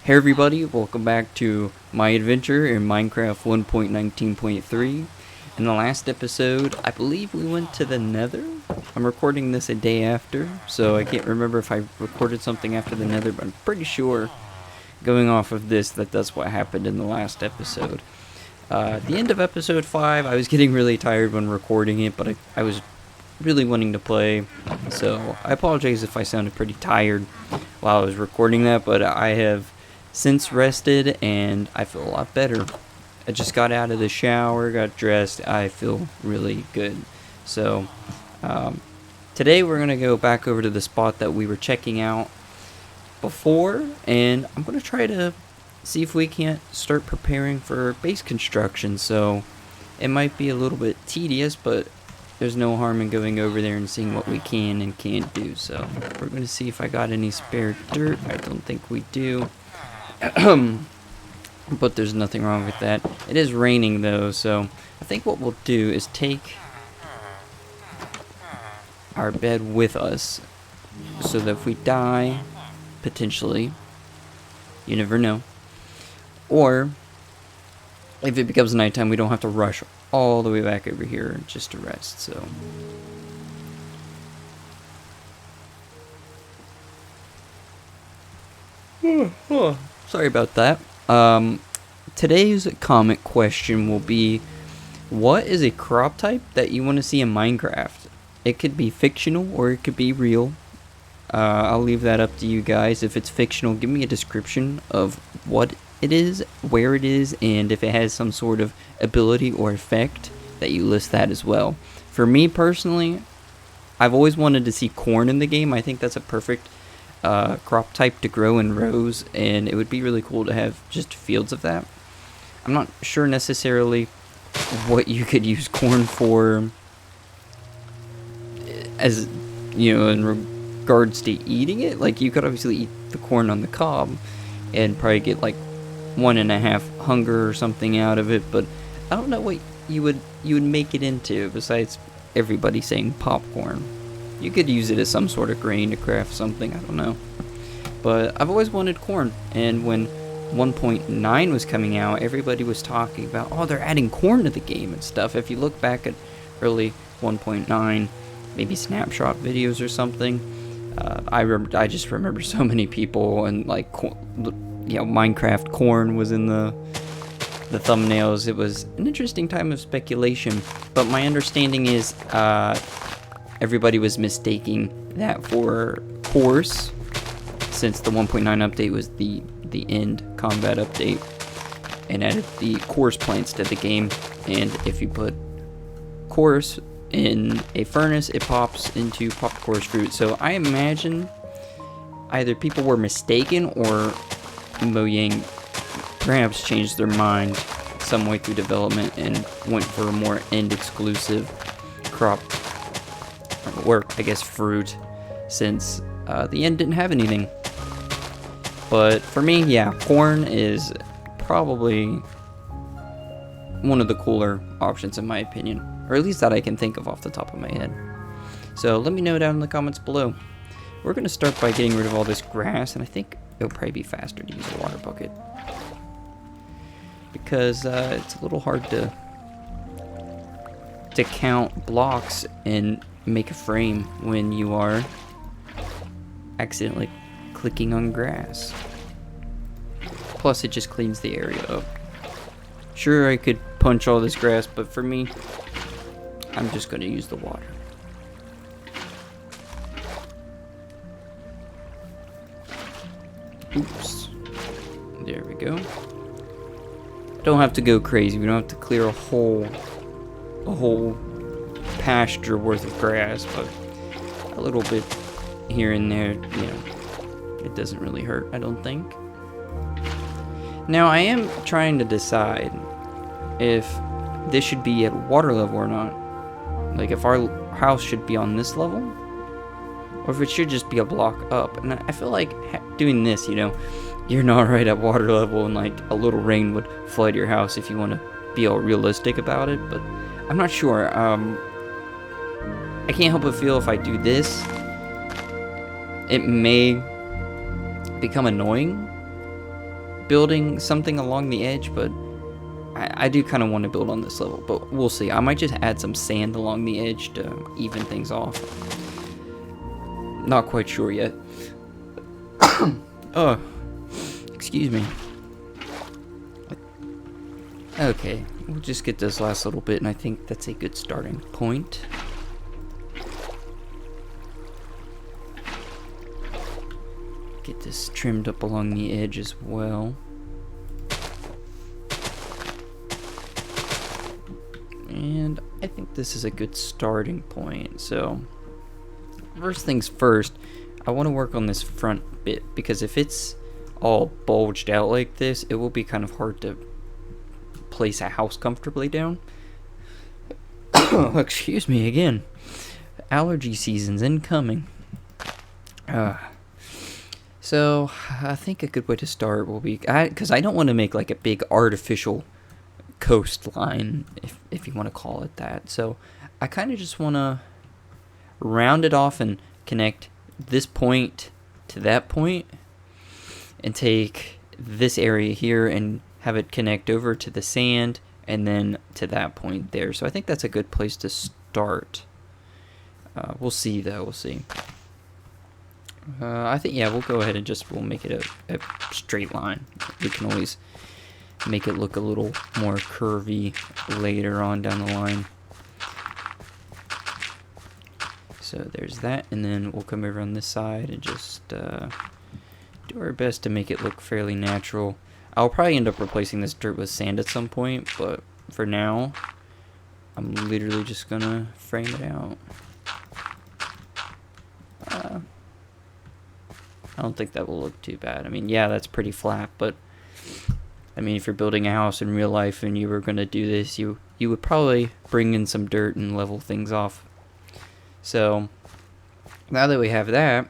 Hey everybody, welcome back to my adventure in Minecraft 1.19.3. In the last episode, I believe we went to the Nether. I'm recording this a day after, so I can't remember if I recorded something after the Nether, but I'm pretty sure, going off of this, that's what happened in the last episode. At the end of episode 5, I was getting really tired when recording it, but I was really wanting to play, so I apologize if I sounded pretty tired while I was recording that, but I have since rested and I feel a lot better. I just got out of the shower, got dressed, I feel really good. So today we're gonna go back over to the spot that we were checking out before, and I'm gonna try to see if we can't start preparing for base construction. So it might be a little bit tedious, but there's no harm in going over there and seeing what we can and can't do. So we're gonna see if I got any spare dirt. I don't think we do. But there's nothing wrong with that. It is raining though, so I think what we'll do is take our bed with us, so that if we die, potentially, you never know, or if it becomes nighttime, we don't have to rush all the way back over here just to rest. So sorry about that. Today's comment question will be, what is a crop type that you want to see in Minecraft? It could be fictional or it could be real. I'll leave that up to you guys. If it's fictional, give me a description of what it is, where it is, and if it has some sort of ability or effect, that you list that as well. For me personally, I've always wanted to see corn in the game. I think that's a perfect crop type to grow in rows, and it would be really cool to have just fields of that. I'm not sure necessarily what you could use corn for, as you know, in regards to eating it. Like, you could obviously eat the corn on the cob and probably get like 1.5 hunger or something out of it, but I don't know what you would make it into besides everybody saying popcorn. You could use it as some sort of grain to craft something, I don't know. But I've always wanted corn, and when 1.9 was coming out, everybody was talking about, oh, they're adding corn to the game and stuff. If you look back at early 1.9, maybe snapshot videos or something, I just remember so many people, and like, Minecraft corn was in the thumbnails. It was an interesting time of speculation, but my understanding is everybody was mistaking that for course, since the 1.9 update was the end combat update and added the course plants to the game. And if you put course in a furnace, it pops into pop course fruit. So I imagine either people were mistaken, or Mojang perhaps changed their mind some way through development and went for a more end exclusive crop, or I guess fruit, since the end didn't have anything. But for me, yeah, corn is probably one of the cooler options in my opinion, or at least that I can think of off the top of my head. So let me know down in the comments below. We're going to start by getting rid of all this grass, and I think it'll probably be faster to use a water bucket, because it's a little hard to count blocks and make a frame when you are accidentally clicking on grass. Plus, it just cleans the area up. Sure, I could punch all this grass, but for me, I'm just going to use the water. Oops. There we go. Don't have to go crazy. We don't have to clear a whole pasture worth of grass, but a little bit here and there, it doesn't really hurt, I don't think. Now, I am trying to decide if this should be at water level or not. Like, if our house should be on this level, or if it should just be a block up. And I feel like doing this, you're not right at water level, and like a little rain would flood your house if you want to be all realistic about it. But I'm not sure. I can't help but feel if I do this, it may become annoying building something along the edge, but I do kind of want to build on this level, but we'll see. I might just add some sand along the edge to even things off. Not quite sure yet. Oh, excuse me. Okay, we'll just get this last little bit, and I think that's a good starting point. Get this trimmed up along the edge as well. And I think this is a good starting point. So, first things first, I want to work on this front bit, because if it's all bulged out like this, it will be kind of hard to place a house comfortably down. Excuse me again. Allergy season's incoming. So, I think a good way to start will be, because I don't want to make like a big artificial coastline, if you want to call it that. So, I kind of just want to round it off and connect this point to that point, and take this area here and have it connect over to the sand, and then to that point there. So I think that's a good place to start. We'll see though, we'll see. I think, yeah, we'll go ahead and we'll make it a straight line. We can always make it look a little more curvy later on down the line. So there's that, and then we'll come over on this side and just do our best to make it look fairly natural. I'll probably end up replacing this dirt with sand at some point, but for now, I'm literally just gonna frame it out. I don't think that will look too bad. I mean, yeah, that's pretty flat, but I mean, if you're building a house in real life and you were gonna do this, you would probably bring in some dirt and level things off. So, now that we have that,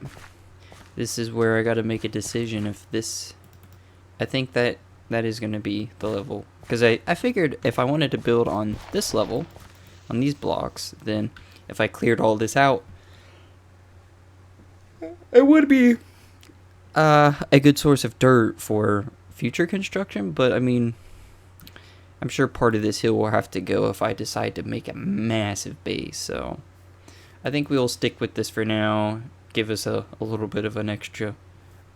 this is where I gotta make a decision if this... I think that is gonna be the level. Because I figured if I wanted to build on this level, on these blocks, then if I cleared all this out, it would be a good source of dirt for future construction. But I mean, I'm sure part of this hill will have to go if I decide to make a massive base. So I think we'll stick with this for now. Give us a little bit of an extra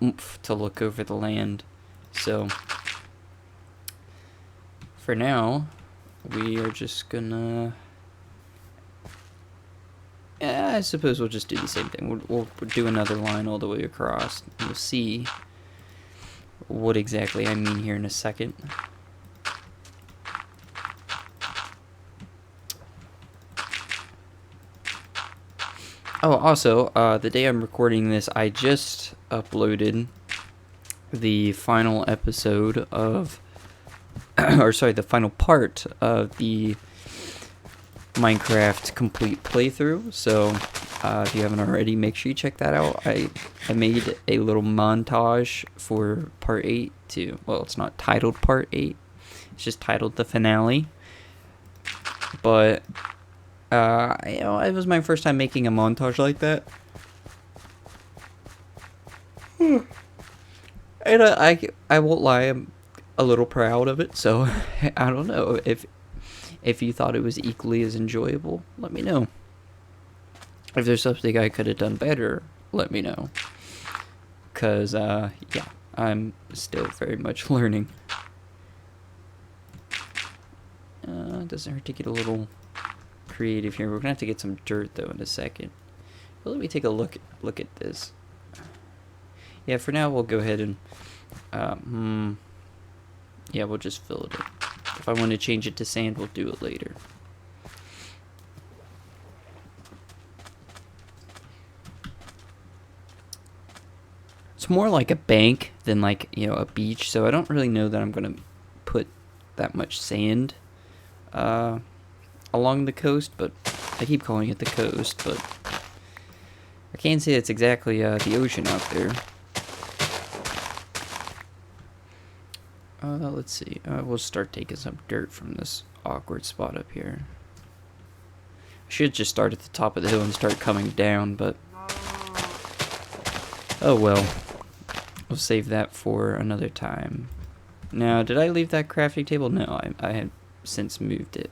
oomph to look over the land. So for now, we are just gonna... I suppose we'll just do the same thing. We'll do another line all the way across. You'll see what exactly I mean here in a second. Oh, also, the day I'm recording this, I just uploaded the final episode of, or sorry, the final part of the Minecraft complete playthrough. So if you haven't already, make sure you check that out. I made a little montage for part 8 to, well, it's not titled part 8, it's just titled the finale. But you know, it was my first time making a montage like that. And I won't lie, I'm a little proud of it. So I don't know if you thought it was equally as enjoyable, let me know. If there's something I could have done better, let me know. Cause yeah, I'm still very much learning. It doesn't hurt to get a little creative here. We're gonna have to get some dirt though in a second. But let me take a look at this. Yeah, for now we'll go ahead and yeah, we'll just fill it in. If I want to change it to sand, we'll do it later. It's more like a bank than like, you know, a beach, so I don't really know that I'm gonna put that much sand along the coast, but I keep calling it the coast, but I can't say it's exactly the ocean out there. Let's see. We'll start taking some dirt from this awkward spot up here. I should just start at the top of the hill and start coming down, but oh well. We'll save that for another time. Now, did I leave that crafting table? No, I had since moved it.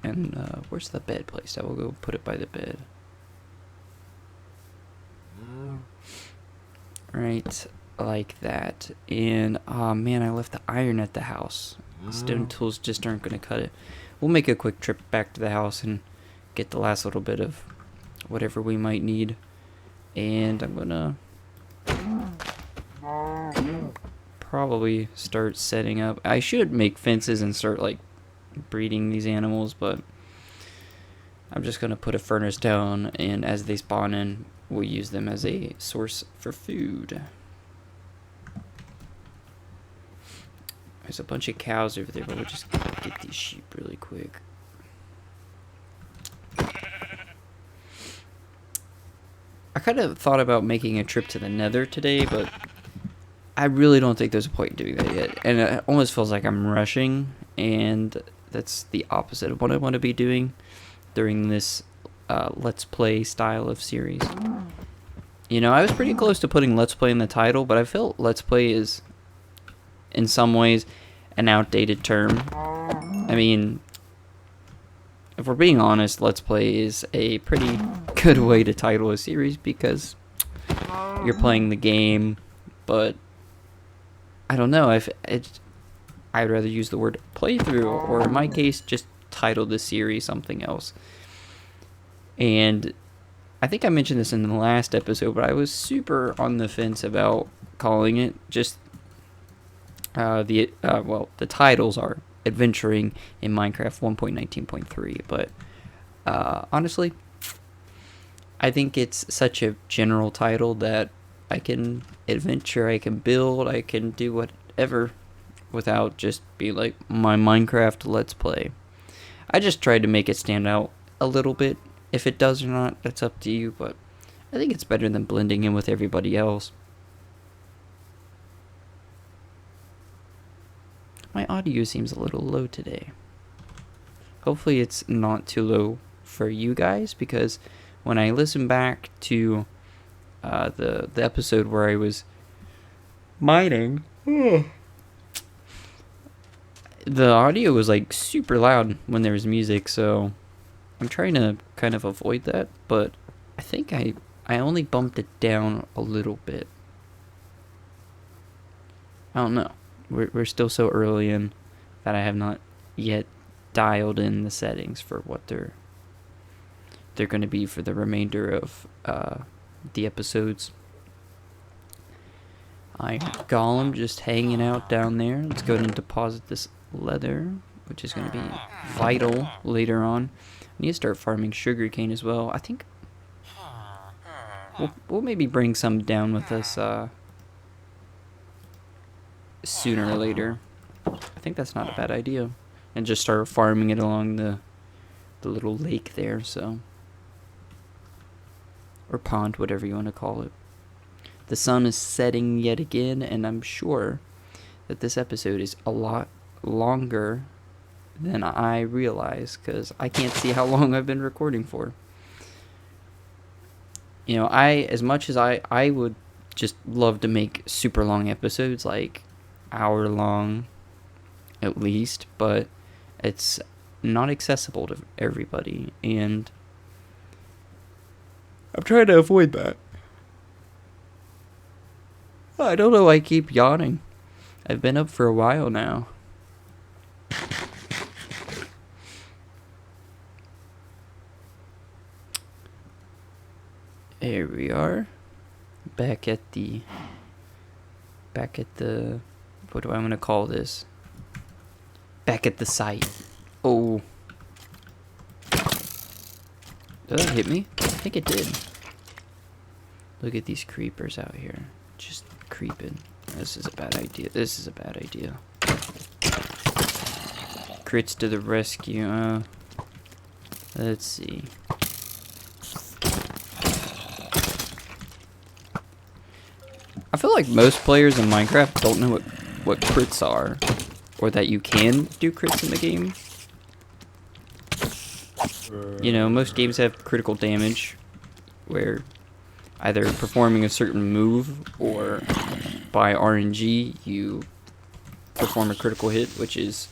And where's the bed placed? I will go put it by the bed. Right, like that. And, oh man, I left the iron at the house. Stone tools just aren't going to cut it. We'll make a quick trip back to the house and get the last little bit of whatever we might need. And I'm going to probably start setting up. I should make fences and start, like, breeding these animals, but I'm just going to put a furnace down, and as they spawn in, we'll use them as a source for food. There's a bunch of cows over there, but we'll just get these sheep really quick. I kind of thought about making a trip to the Nether today, but I really don't think there's a point in doing that yet. And it almost feels like I'm rushing, and that's the opposite of what I want to be doing during this Let's Play style of series. You know, I was pretty close to putting Let's Play in the title, but I feel Let's Play is, in some ways, an outdated term. I mean, if we're being honest, Let's Play is a pretty good way to title a series because you're playing the game, but I don't know, I'd rather use the word playthrough, or in my case, just title the series something else. And I think I mentioned this in the last episode, but I was super on the fence about calling it just the titles are Adventuring in Minecraft 1.19.3, but honestly, I think it's such a general title that I can adventure, I can build, I can do whatever without just being like my Minecraft Let's Play. I just tried to make it stand out a little bit. If it does or not, that's up to you, but I think it's better than blending in with everybody else. My audio seems a little low today. Hopefully it's not too low for you guys, because when I listen back to the episode where I was mining, the audio was like super loud when there was music, so I'm trying to kind of avoid that, but I think I only bumped it down a little bit. I don't know. We're still so early in that I have not yet dialed in the settings for what they're going to be for the remainder of the episodes. I Golem just hanging out down there. Let's go ahead and deposit this leather, which is going to be vital later on. I need to start farming sugarcane as well. I think we'll maybe bring some down with us sooner or later. I think that's not a bad idea. And just start farming it along the little lake there, so. Or pond, whatever you want to call it. The sun is setting yet again, and I'm sure that this episode is a lot longer than I realize, because I can't see how long I've been recording for. You know, as much as I would just love to make super long episodes, like hour long at least, but it's not accessible to everybody, and I'm trying to avoid that. I don't know, I keep yawning. I've been up for a while now. There we are. Back at the what do I want to call this? Back at the site. Oh. Did that hit me? I think it did. Look at these creepers out here. Just creeping. This is a bad idea. This is a bad idea. Crits to the rescue. Let's see. I feel like most players in Minecraft don't know what crits are, or that you can do crits in the game. You know, most games have critical damage, where either performing a certain move or by RNG you perform a critical hit, which is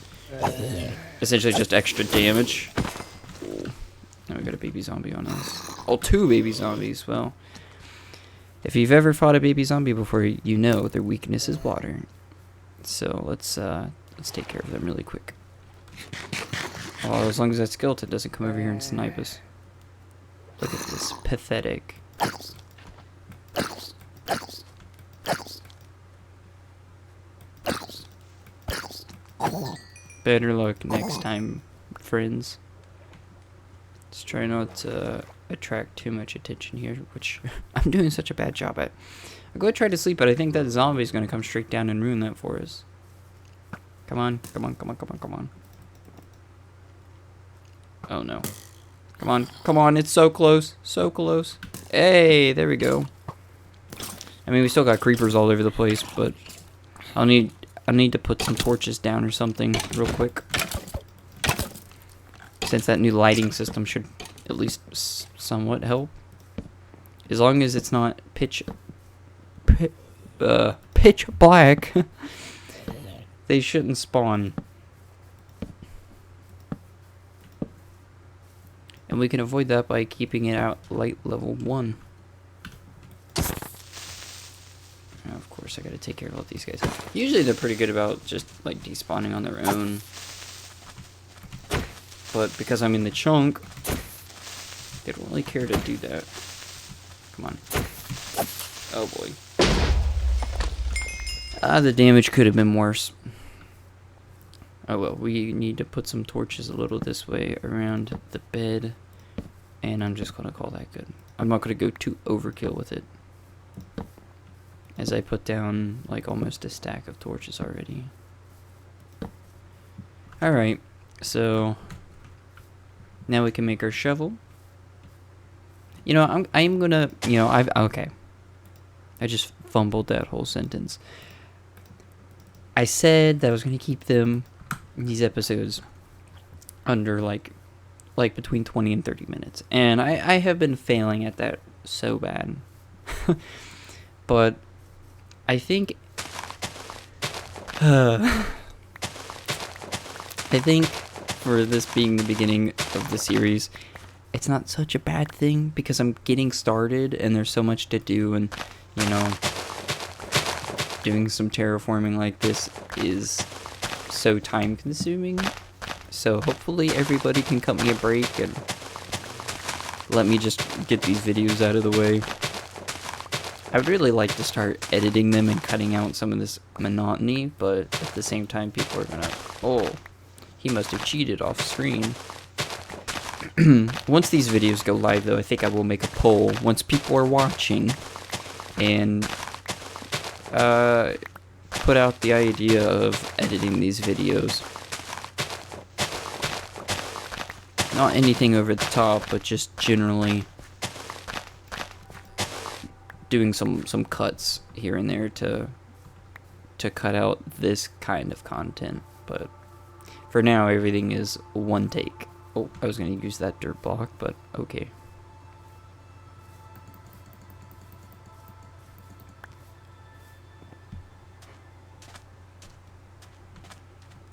essentially just extra damage. Now we got a baby zombie on us. Oh, 2 baby zombies. Well, if you've ever fought a baby zombie before, you know their weakness is water. So let's take care of them really quick. Well, as long as that skeleton doesn't come over here and snipe us. Look at this pathetic. Better luck next time, friends. Let's try not to attract too much attention here, which I'm doing such a bad job at. I'll go try to sleep, but I think that zombie's gonna come straight down and ruin that for us. Come on, come on, come on, come on, come on. Oh no. Come on, come on, it's so close, so close. Hey, there we go. I mean, we still got creepers all over the place, but I need to put some torches down or something real quick. Since that new lighting system should at least somewhat help. As long as it's not pitch black, they shouldn't spawn. And we can avoid that by keeping it out light level 1. Now, of course, I gotta take care of all these guys. Usually they're pretty good about just like despawning on their own. But because I'm in the chunk, they don't really care to do that. Come on. Oh boy. The damage could have been worse. Oh well, we need to put some torches a little this way around the bed. And I'm just gonna call that good. I'm not gonna go too overkill with it. As I put down like almost a stack of torches already. Alright, so now we can make our shovel. You know, I'm gonna, you know, okay. I just fumbled that whole sentence. I said that I was gonna keep these episodes under like between 20 and 30 minutes. And I have been failing at that so bad. But I think I think for this being the beginning of the series, it's not such a bad thing because I'm getting started and there's so much to do, and you know, doing some terraforming like this is so time consuming. So hopefully everybody can cut me a break and let me just get these videos out of the way. I would really like to start editing them and cutting out some of this monotony, but at the same time people are gonna, oh, he must have cheated off screen. Once these videos go live though, I think I will make a poll once people are watching and put out the idea of editing these videos. Not anything over the top, but just generally doing some cuts here and there to cut out this kind of content. But for now, everything is one take. Oh, I was going to use that dirt block, but okay.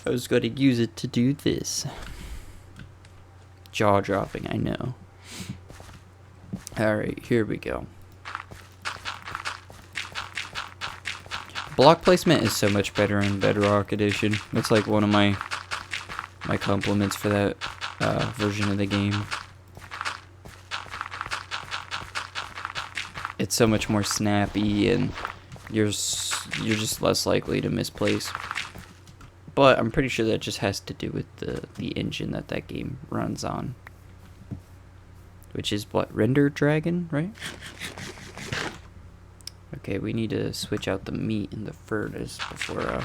I was going to use it to do this. Jaw-dropping, I know. Alright, here we go. Block placement is so much better in Bedrock Edition. That's like one of my compliments for that version of the game. It's so much more snappy, and you're just less likely to misplace. But I'm pretty sure that just has to do with the engine that game runs on. Which is what? Render Dragon, right? Okay, we need to switch out the meat in the furnace before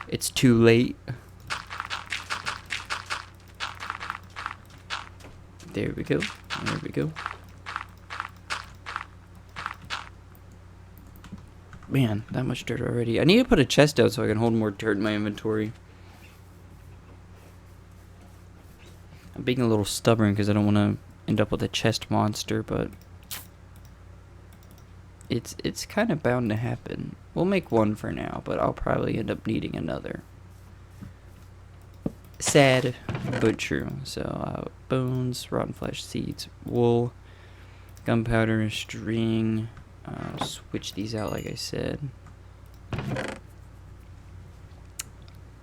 it's too late. There we go. There we go. Man, that much dirt already. I need to put a chest out so I can hold more dirt in my inventory. I'm being a little stubborn because I don't want to end up with a chest monster, but It's kind of bound to happen. We'll make one for now, but I'll probably end up needing another. Sad, but true. So, bones, rotten flesh, seeds, wool, gunpowder, string. I'll switch these out like I said.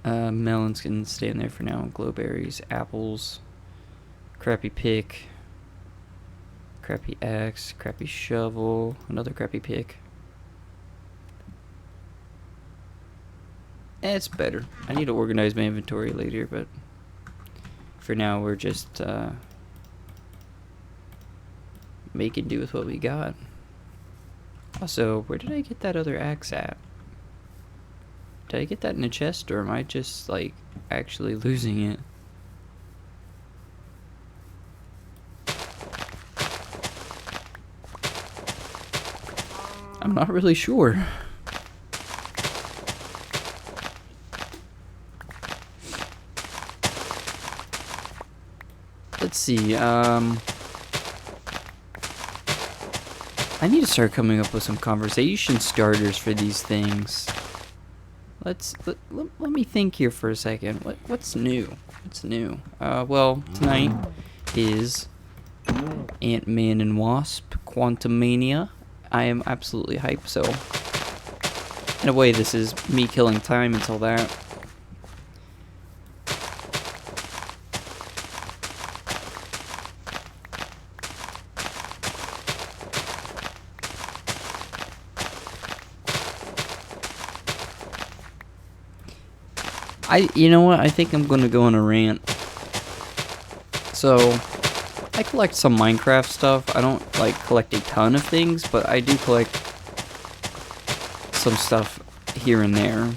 Melons can stay in there for now. Glowberries, apples, crappy pick, crappy axe, crappy shovel, another crappy pick. It's better. I need to organize my inventory later, but for now we're just making do with what we got. Also, where did I get that other axe at? Did I get that in a chest, or am I just, like, actually losing it? I'm not really sure. Let's see, I need to start coming up with some conversation starters for these things. Let me think here for a second. What's new? What's new? Well, tonight is Ant-Man and Wasp Quantumania. I am absolutely hyped, so in a way this is me killing time until that. You know what? I think I'm gonna go on a rant. So, I collect some Minecraft stuff. I don't, like, collect a ton of things, but I do collect some stuff here and there.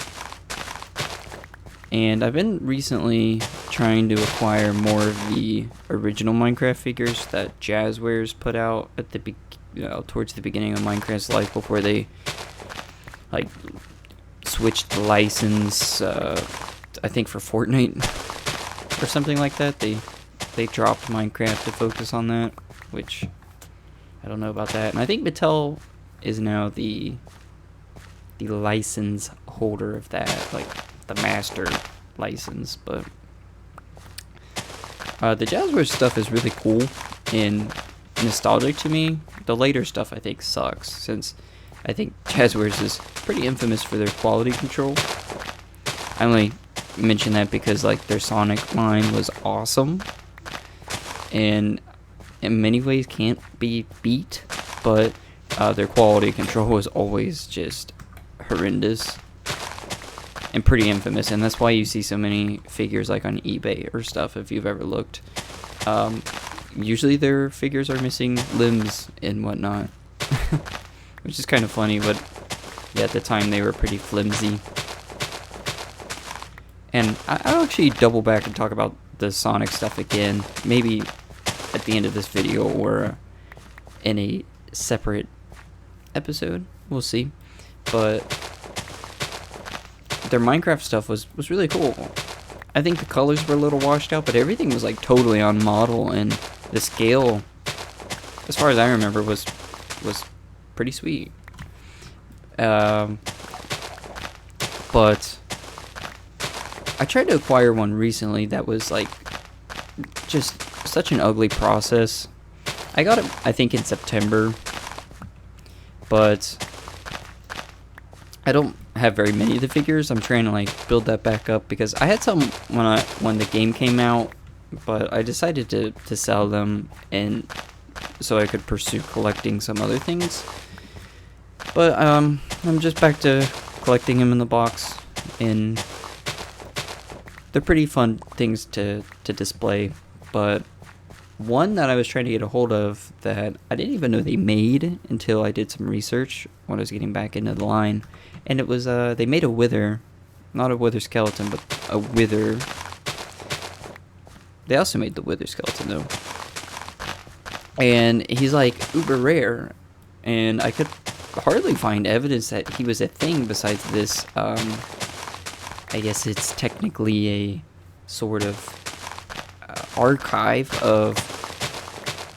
And I've been recently trying to acquire more of the original Minecraft figures that Jazzwares put out at the towards the beginning of Minecraft's life before they, like, switched the license, I think for Fortnite or something like that. They dropped Minecraft to focus on that, which I don't know about that. And I think Mattel is now the license holder of that, like the master license. But the Jazzwares stuff is really cool and nostalgic to me. The later stuff I think sucks, since I think Jazzwares is pretty infamous for their quality control. I only mention that because, like, their Sonic line was awesome and in many ways can't be beat, but their quality control was always just horrendous and pretty infamous, and that's why you see so many figures like on eBay or stuff, if you've ever looked. Usually their figures are missing limbs and whatnot, which is kind of funny, but yeah, at the time they were pretty flimsy. And I'll actually double back and talk about the Sonic stuff again, maybe at the end of this video or in a separate episode. We'll see. But their Minecraft stuff was really cool. I think the colors were a little washed out, but everything was like totally on model, and the scale, as far as I remember, was pretty sweet. But I tried to acquire one recently that was, like, just such an ugly process. I got it, I think, in September, but I don't have very many of the figures. I'm trying to, like, build that back up because I had some when the game came out, but I decided to sell them, and so I could pursue collecting some other things. But I'm just back to collecting them in the box, and they're pretty fun things to display. But one that I was trying to get a hold of that I didn't even know they made until I did some research when I was getting back into the line, and it was they made a Wither, not a Wither skeleton, but a Wither. They also made the Wither skeleton though, and he's like uber rare, and I could hardly find evidence that he was a thing besides this. I guess it's technically a sort of archive of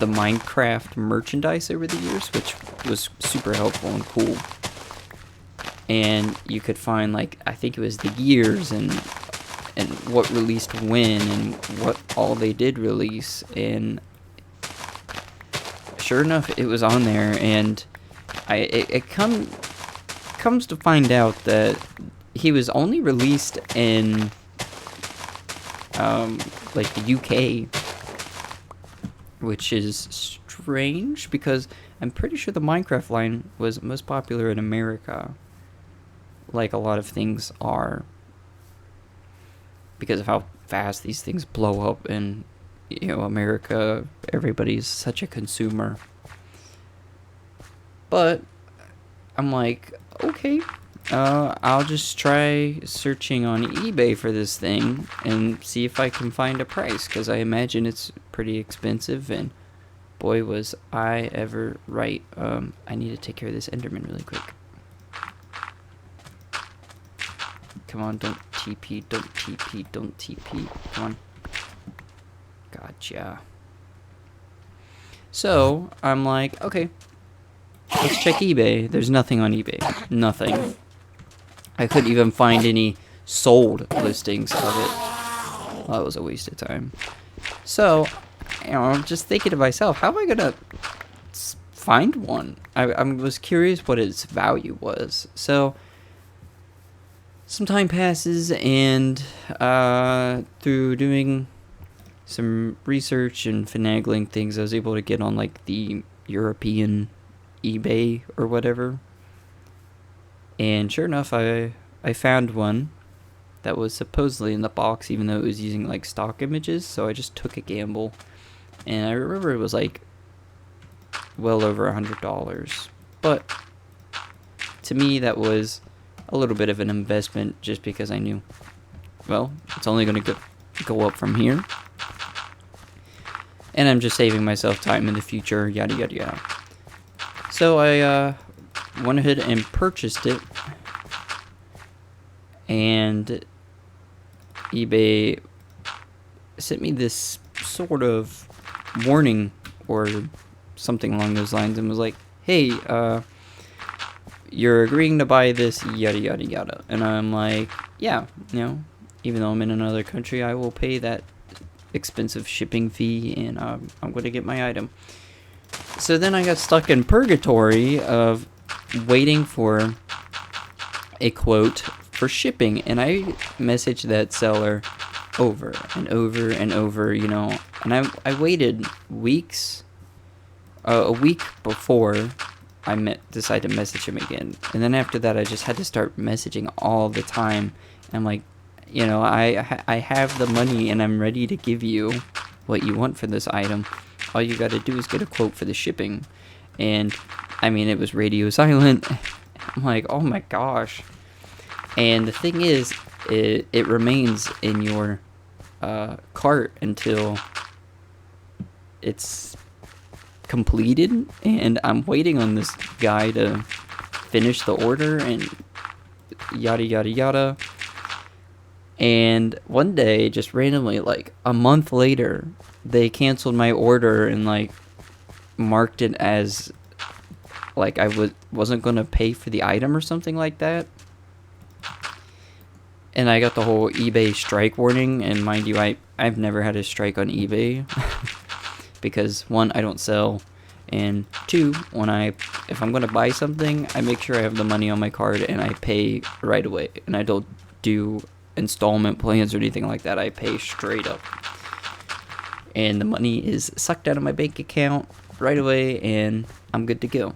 the Minecraft merchandise over the years, which was super helpful and cool. And you could find, like, I think it was the years and what released when and what all they did release, and sure enough, it was on there. And it comes to find out that he was only released in like the UK, which is strange because I'm pretty sure the Minecraft line was most popular in America, like a lot of things are, because of how fast these things blow up in, you know, America. Everybody's such a consumer. But I'm like, okay, I'll just try searching on eBay for this thing and see if I can find a price, because I imagine it's pretty expensive, and boy was I ever right. I need to take care of this Enderman really quick. Come on, don't TP, don't TP, don't TP. Come on. Gotcha. So, I'm like, okay, let's check eBay. There's nothing on eBay. Nothing. I couldn't even find any sold listings of it. Well, that was a waste of time. So, you know, I'm just thinking to myself, how am I gonna find one? I was curious what its value was. So, some time passes, and through doing some research and finagling things, I was able to get on, like, the European eBay or whatever. And sure enough, I found one that was supposedly in the box, even though it was using, like, stock images. So I just took a gamble, and I remember it was like well over $100. But to me, that was a little bit of an investment, just because I knew, well, it's only going to go up from here, and I'm just saving myself time in the future, yada yada yada. So I went ahead and purchased it, and eBay sent me this sort of warning or something along those lines, and was like, hey, you're agreeing to buy this, yada yada yada. And I'm like, yeah, you know, even though I'm in another country, I will pay that expensive shipping fee, and I'm going to get my item. So then I got stuck in purgatory of waiting for a quote for shipping, and I messaged that seller over and over and over, you know, and I waited weeks, a week before I decided to message him again. And then after that, I just had to start messaging all the time. And I'm like, you know, I have the money, and I'm ready to give you what you want for this item. All you gotta do is get a quote for the shipping. And I mean, it was radio silent. I'm like, oh my gosh. And the thing is, it remains in your cart until it's completed, and I'm waiting on this guy to finish the order, and yada yada yada. And one day, just randomly, like a month later, they canceled my order and, like, marked it as like I wasn't gonna pay for the item or something like that. And I got the whole eBay strike warning, and mind you, I've never had a strike on eBay. Because one, I don't sell, and two, if I'm gonna buy something, I make sure I have the money on my card and I pay right away, and I don't do installment plans or anything like that. I pay straight up, and the money is sucked out of my bank account right away, and I'm good to go.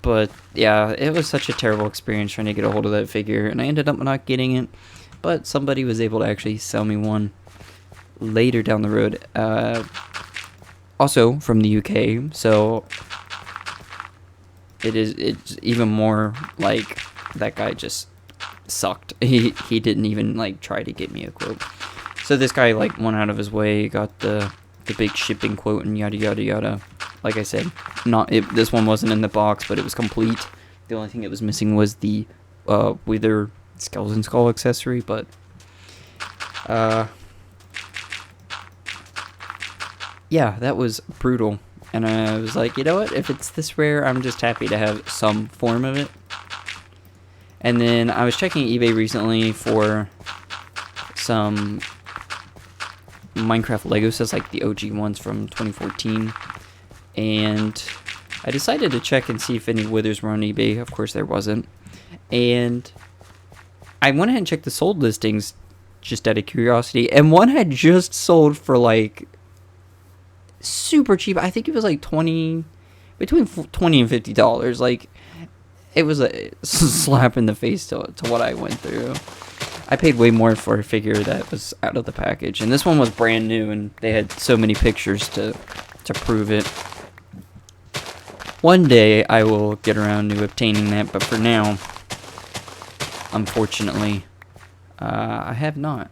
But yeah, it was such a terrible experience trying to get a hold of that figure, and I ended up not getting it, but somebody was able to actually sell me one later down the road. Also from the UK, so it's even more like that guy just sucked. He didn't even, like, try to get me a quote. So this guy, like, went out of his way, got the big shipping quote, and yada yada yada. Like I said, this one wasn't in the box, but it was complete. The only thing it was missing was the Wither skeleton skull accessory, but yeah, that was brutal. And I was like, you know what? If it's this rare, I'm just happy to have some form of it. And then I was checking eBay recently for some Minecraft Lego sets, like the OG ones from 2014. And I decided to check and see if any withers were on eBay. Of course, there wasn't. And I went ahead and checked the sold listings just out of curiosity. And one had just sold for like super cheap. I think it was like between $20 and $50. Like, it was a slap in the face to what I went through. I paid way more for a figure that was out of the package, and this one was brand new, and they had so many pictures to prove it. One day I will get around to obtaining that, but for now, unfortunately, I have not.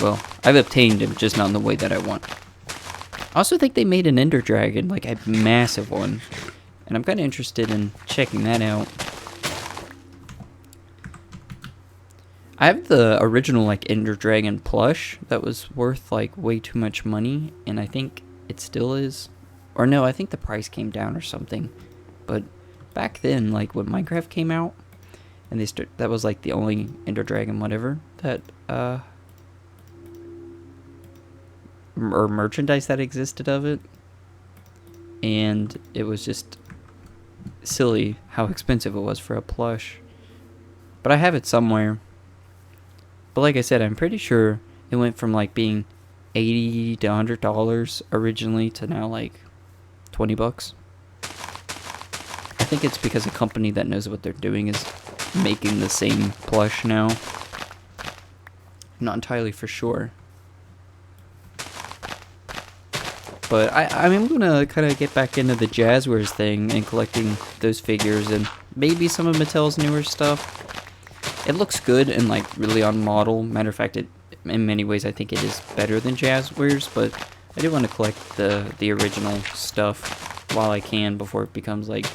Well, I've obtained him, just not in the way that I want. I also think they made an Ender Dragon, like a massive one, and I'm kind of interested in checking that out. I have the original like Ender Dragon plush that was worth like way too much money, and I think it still is. Or no, I think the price came down or something. But back then, like when Minecraft came out, and that was like the only Ender Dragon whatever that or merchandise that existed of it, and it was just silly how expensive it was for a plush. But I have it somewhere. But like I said, I'm pretty sure it went from like being $80 to $100 originally to now like $20. I think it's because a company that knows what they're doing is making the same plush now. I'm not entirely for sure. But I'm gonna kind of get back into the Jazwares thing and collecting those figures and maybe some of Mattel's newer stuff. It looks good and like really on model. Matter of fact, in many ways I think it is better than Jazwares, but I do want to collect the original stuff while I can before it becomes like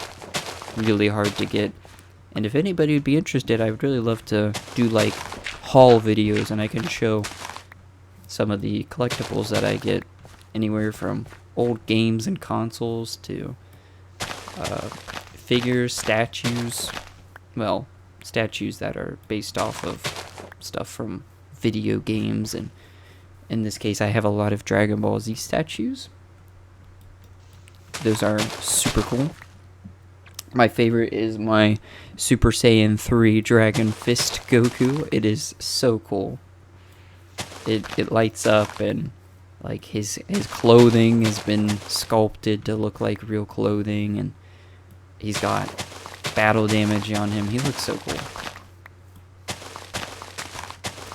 really hard to get. And if anybody would be interested, I would really love to do like haul videos, and I can show some of the collectibles that I get, anywhere from old games and consoles to figures, statues, well, statues that are based off of stuff from video games, and in this case I have a lot of Dragon Ball Z statues. Those are super cool. My favorite is my Super Saiyan 3 Dragon Fist Goku. It is so cool. It lights up, and like his clothing has been sculpted to look like real clothing, and he's got battle damage on him. He looks so cool.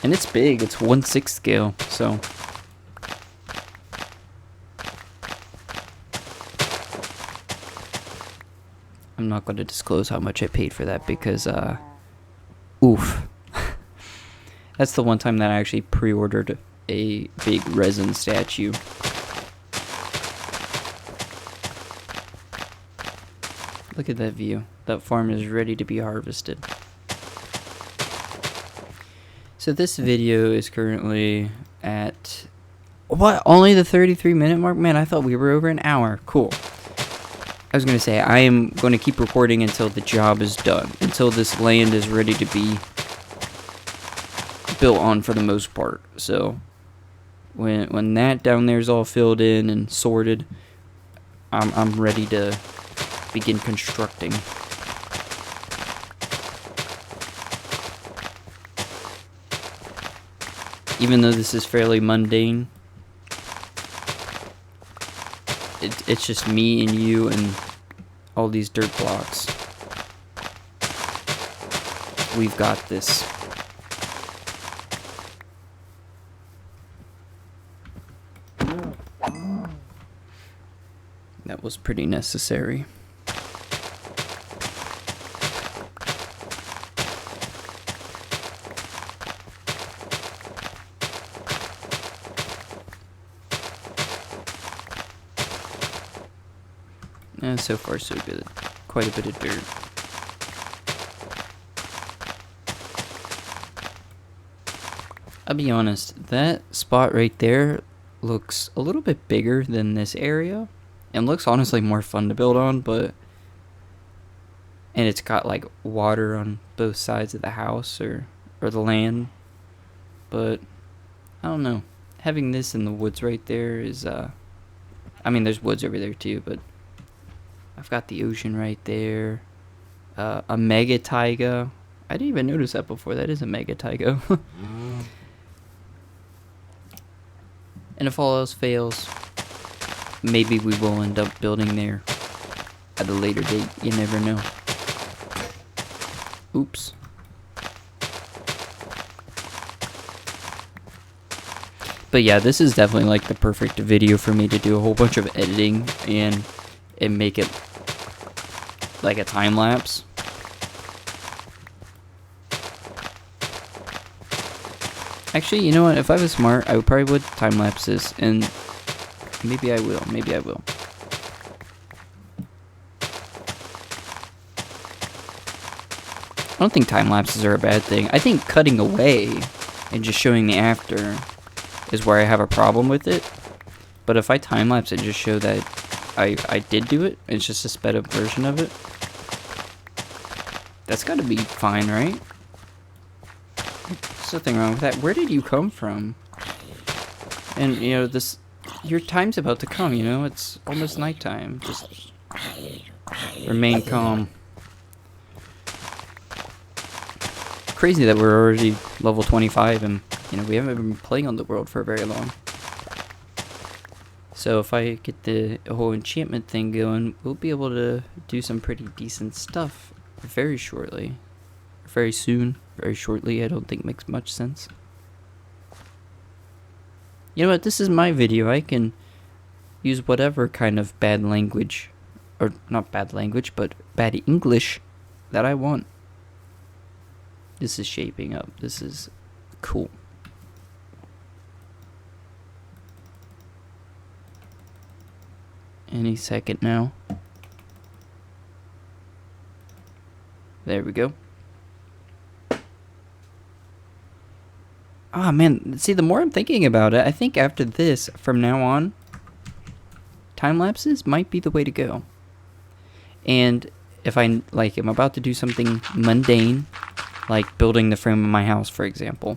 And it's big. It's 1/6 scale, so I'm not going to disclose how much I paid for that because, oof. That's the one time that I actually pre-ordered a big resin statue. Look at that view. That farm is ready to be harvested. So this video is currently at... What? Only the 33-minute mark? Man, I thought we were over an hour. Cool. I was going to say, I am going to keep recording until the job is done. Until this land is ready to be built on for the most part. So, when that down there is all filled in and sorted, I'm ready to begin constructing. Even though this is fairly mundane, it's just me and you and all these dirt blocks. We've got this. That was pretty necessary. So far so good. Quite a bit of dirt. I'll be honest, that spot right there looks a little bit bigger than this area, and looks honestly more fun to build on, and it's got like water on both sides of the house or the land. But I don't know. Having this in the woods right there is I mean, there's woods over there too, but I've got the ocean right there. A mega taiga. I didn't even notice that before. That is a mega taiga. And if all else fails, maybe we will end up building there at a later date. You never know. Oops. But yeah, this is definitely like the perfect video for me to do a whole bunch of editing and make it like a time lapse. Actually, you know what? If I was smart, I probably would time lapse this, and maybe I will. Maybe I will. I don't think time lapses are a bad thing. I think cutting away and just showing the after is where I have a problem with it. But if I time lapse it, just show that I did do it. It's just a sped up version of it. That's got to be fine, right? There's nothing wrong with that. Where did you come from? And you know, your time's about to come. You know, it's almost nighttime. Just remain calm. Crazy that we're already level 25 and you know we haven't been playing on the world for very long. So if I get the whole enchantment thing going, we'll be able to do some pretty decent stuff very shortly. Very soon. Very shortly, I don't think makes much sense. You know what, this is my video. I can use whatever kind of bad language, or not bad language, but bad English that I want. This is shaping up. This is cool. Any second now. There we go. Ah, man. See, the more I'm thinking about it, I think after this, from now on, time lapses might be the way to go. And if I'm about to do something mundane, like building the frame of my house, for example,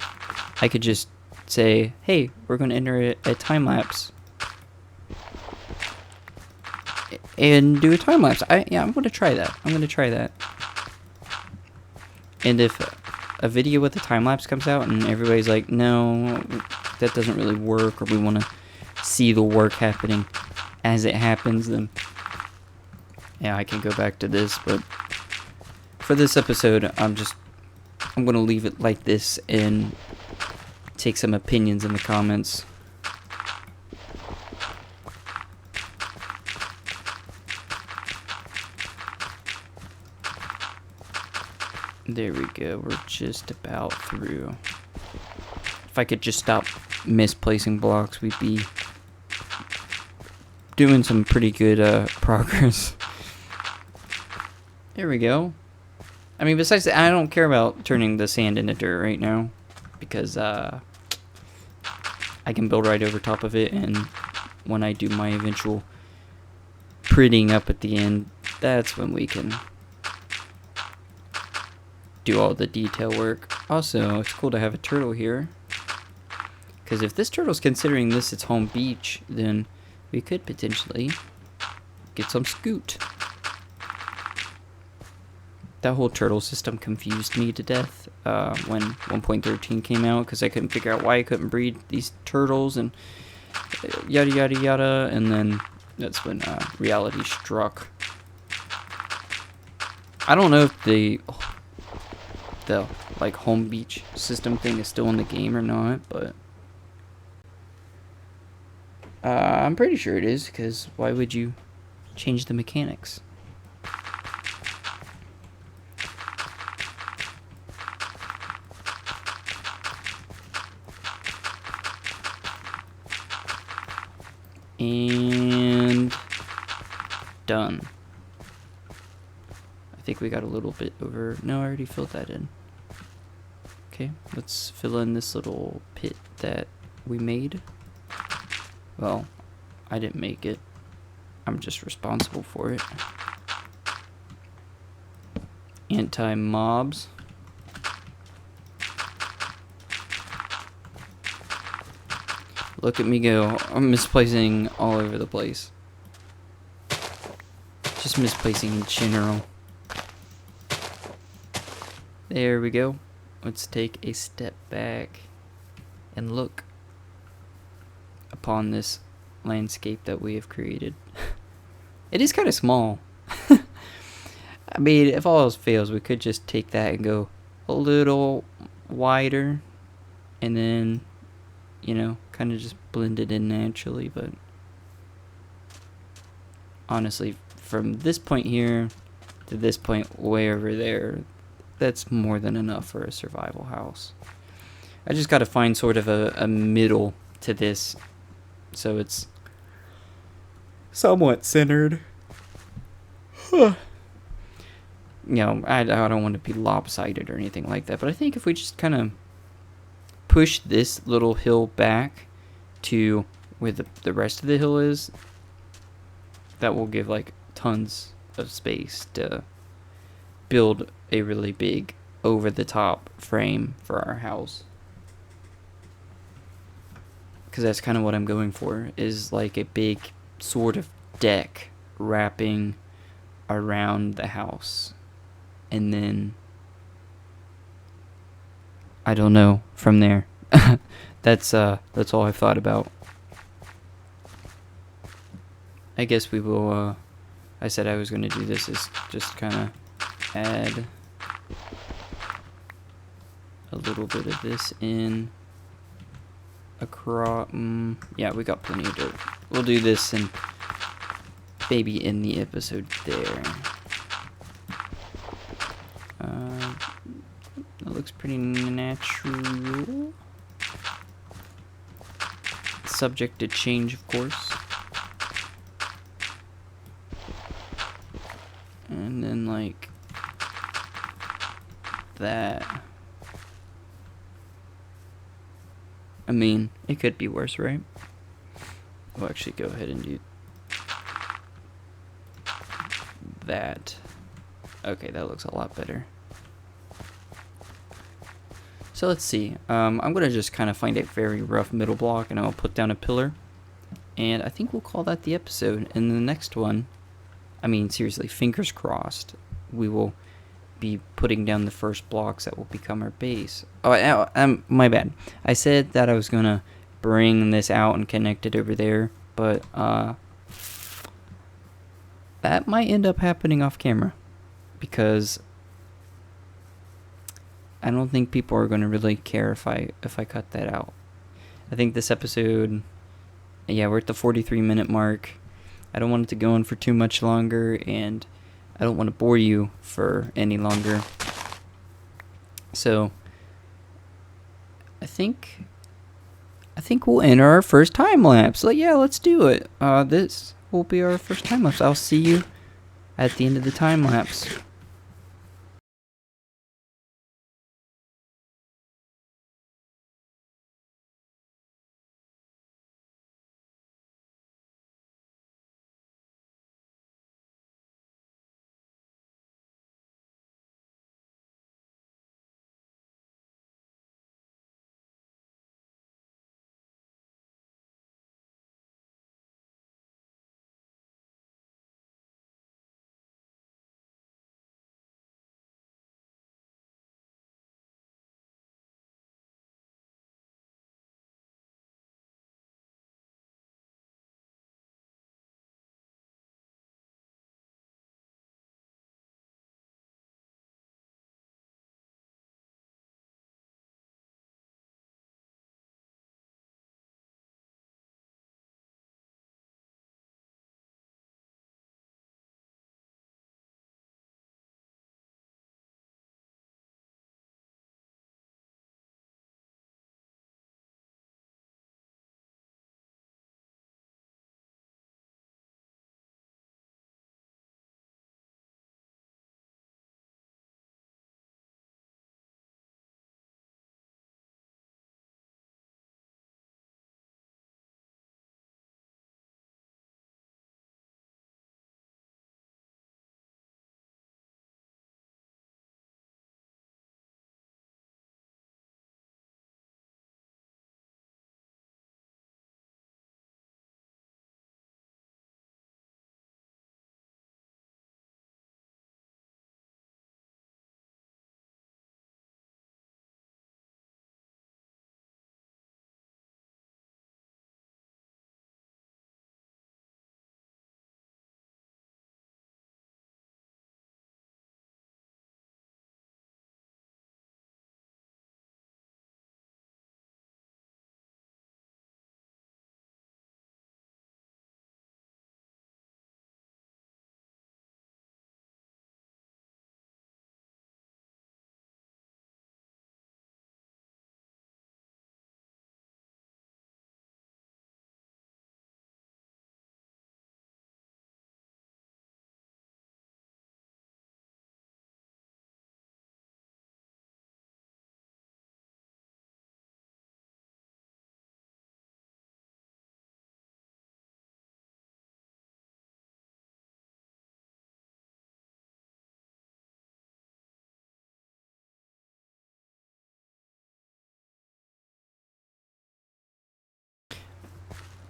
I could just say, hey, we're going to enter a time lapse. And do a time lapse. I'm going to try that. And if a video with a time lapse comes out and everybody's like, no, that doesn't really work, or we want to see the work happening as it happens, then yeah, I can go back to this. But for this episode, I'm going to leave it like this and take some opinions in the comments. There we go, we're just about through. If I could just stop misplacing blocks, we'd be doing some pretty good progress. There we go. I mean, besides that, I don't care about turning the sand into dirt right now, because I can build right over top of it, and when I do my eventual prettying up at the end, that's when we can do all the detail work. Also, it's cool to have a turtle here, because if this turtle's considering this its home beach, then we could potentially get some scoot. That whole turtle system confused me to death when 1.13 came out, because I couldn't figure out why I couldn't breed these turtles and yada yada yada, and then that's when reality struck. I don't know if the like home beach system thing is still in the game or not, but I'm pretty sure it is, because why would you change the mechanics? And done. I think we got a little bit over. No, I already filled that in. Okay, let's fill in this little pit that we made. Well, I didn't make it. I'm just responsible for it. Anti-mobs. Look at me go. I'm misplacing all over the place. Just misplacing in general. There we go. Let's take a step back and look upon this landscape that we have created. It is kind of small. I mean, if all else fails, we could just take that and go a little wider and then, kind of just blend it in naturally. But honestly, from this point here to this point way over there, that's more than enough for a survival house. I just got to find sort of a middle to this so it's somewhat centered. I don't want to be lopsided or anything like that, but I think if we just kind of push this little hill back to where the rest of the hill is, that will give like tons of space to build a really big over the top frame for our house. Because that's kind of what I'm going for, is like a big sort of deck wrapping around the house. And then I don't know from there. That's all I've thought about. I guess we will I said I was going to do this, is just kind of add a little bit of this in across. Yeah, we got plenty of dirt. We'll do this and maybe end the episode there. That looks pretty natural. Subject to change, of course. And then like that. I mean, it could be worse, right? We'll actually go ahead and do that. Okay, that looks a lot better. So let's see. I'm going to just kind of find a very rough middle block and I'll put down a pillar. And I think we'll call that the episode. And the next one, I mean, seriously, fingers crossed, we will be putting down the first blocks that will become our base. Oh, my bad. I said that I was going to bring this out and connect it over there. But that might end up happening off camera. Because I don't think people are going to really care if I cut that out. I think this episode, yeah, we're at the 43-minute mark. I don't want it to go on for too much longer, and I don't want to bore you for any longer. So I think we'll enter our first time lapse. So yeah, let's do it. This will be our first time lapse. I'll see you at the end of the time lapse.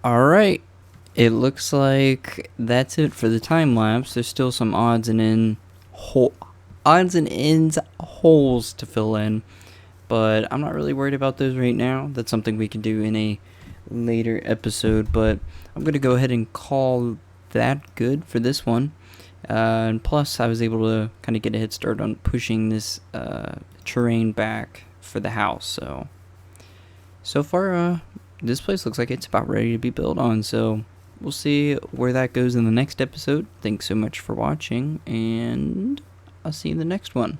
Alright, it looks like that's it for the time lapse. There's still some odds and ends holes to fill in, but I'm not really worried about those right now. That's something we can do in a later episode, but I'm going to go ahead and call that good for this one. And plus, I was able to kind of get a head start on pushing this terrain back for the house. So far, this place looks like it's about ready to be built on. So we'll see where that goes in the next episode. Thanks so much for watching, and I'll see you in the next one.